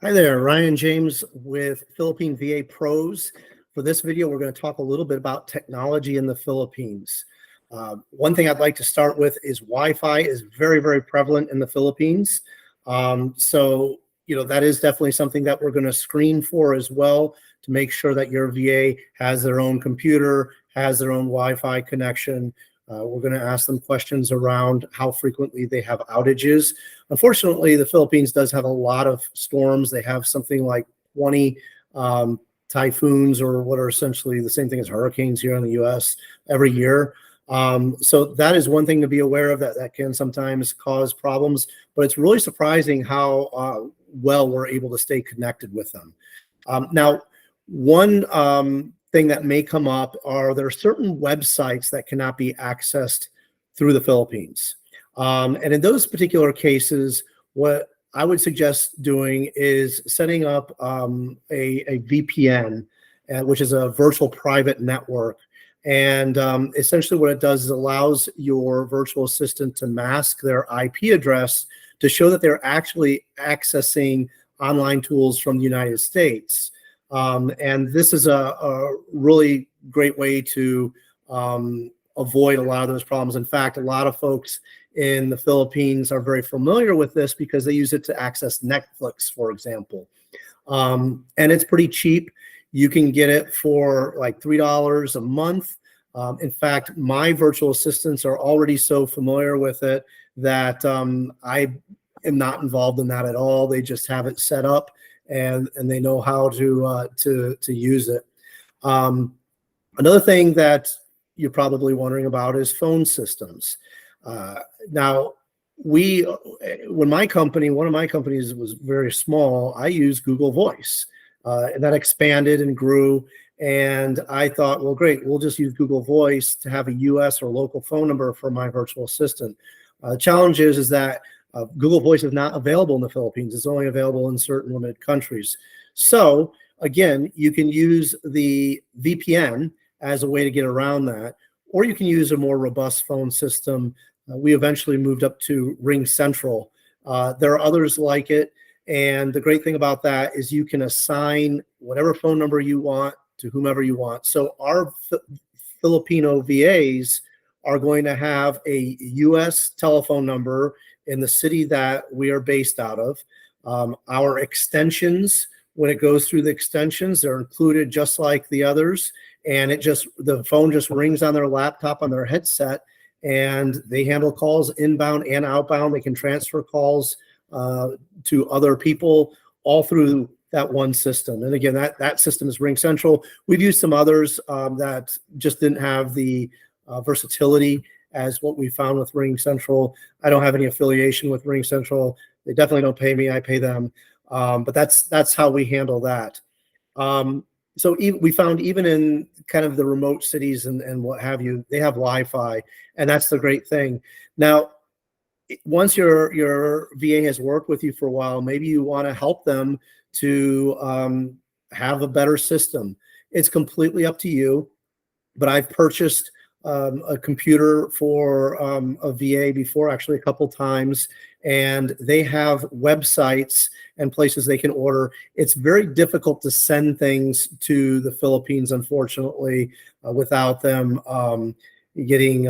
Hi there, Ryan James with Philippine VA Pros. For this video, we're going to talk a little bit about technology in the Philippines. One thing I'd like to start with is Wi-Fi is very, very prevalent in the Philippines. That is definitely something that we're going to screen for as well to make sure that your VA has their own computer, has their own Wi-Fi connection. We're going to ask them questions around how frequently they have outages. Unfortunately, the Philippines does have a lot of storms. They have something like 20 typhoons, or what are essentially the same thing as hurricanes here in the U.S. every year. So that is one thing to be aware of, that can sometimes cause problems, but it's really surprising how well we're able to stay connected with them. Now, one thing that may come up are there are certain websites that cannot be accessed through the Philippines. And in those particular cases, what I would suggest doing is setting up a VPN, which is a virtual private network. And essentially what it does is allows your virtual assistant to mask their IP address to show that they're actually accessing online tools from the United States. And this is a really great way to avoid a lot of those problems. In fact, a lot of folks in the Philippines are very familiar with this because they use it to access Netflix, for example. And it's pretty cheap. You can get it for like $3 a month. In fact, my virtual assistants are already so familiar with it that I am not involved in that at all. They just have it set up and they know how to use it. Another thing that you're probably wondering about is phone systems. Now, when one of my companies was very small, I used Google Voice, and that expanded and grew. And I thought, well, great, we'll just use Google Voice to have a US or local phone number for my virtual assistant. The challenge is that Google Voice is not available in the Philippines. It's only available in certain limited countries. So again, you can use the VPN as a way to get around that, or you can use a more robust phone system. We eventually moved up to RingCentral. There are others like it. And the great thing about that is you can assign whatever phone number you want to whomever you want. So our Filipino VAs are going to have a US telephone number in the city that we are based out of. Our extensions, when it goes through the extensions, they're included just like the others. And the phone just rings on their laptop, on their headset, and they handle calls inbound and outbound. They can transfer calls to other people all through that one system. And again, that system is RingCentral. We've used some others that just didn't have the versatility as what we found with RingCentral. I don't have any affiliation with RingCentral. They definitely don't pay me. I pay them. But that's how we handle that. So we found even in kind of the remote cities and what have you, they have Wi-Fi, and that's the great thing. Now, once your VA has worked with you for a while, maybe you want to help them to have a better system. It's completely up to you, but I've purchased a computer for a VA before, actually a couple times, and they have websites and places they can order. It's very difficult to send things to the Philippines, unfortunately, without them getting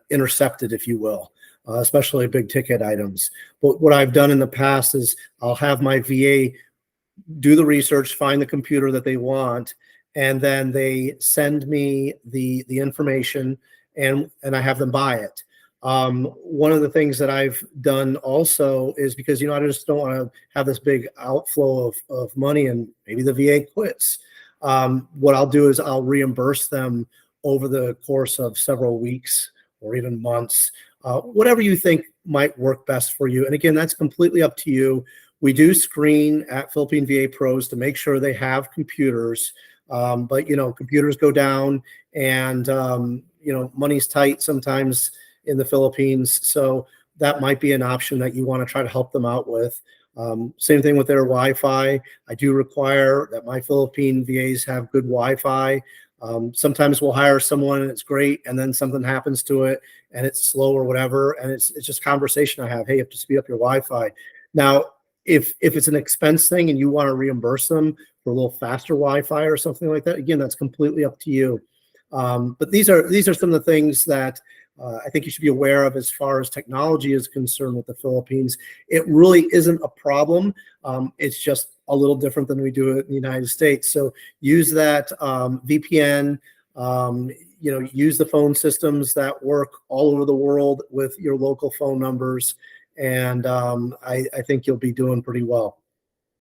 intercepted, if you will, especially big ticket items. But what I've done in the past is I'll have my VA do the research, find the computer that they want, and then they send me the information, and I have them buy it. One of the things that I've done also is because, I just don't want to have this big outflow of money and maybe the VA quits. What I'll do is I'll reimburse them over the course of several weeks or even months, whatever you think might work best for you. And again, that's completely up to you. We do screen at Philippine VA Pros to make sure they have computers. But computers go down, and money's tight sometimes in the Philippines, so that might be an option that you want to try to help them out with. Same thing with their Wi-Fi. I do require that my Philippine VAs have good Wi-Fi. Sometimes we'll hire someone and it's great, and then something happens to it and it's slow or whatever, and it's just conversation I have. Hey, you have to speed up your Wi-Fi. Now, If it's an expense thing and you want to reimburse them for a little faster Wi-Fi or something like that, again, that's completely up to you. But these are some of the things that I think you should be aware of as far as technology is concerned with the Philippines. It really isn't a problem. It's just a little different than we do it in the United States. So use that VPN. Use the phone systems that work all over the world with your local phone numbers, and I think you'll be doing pretty well.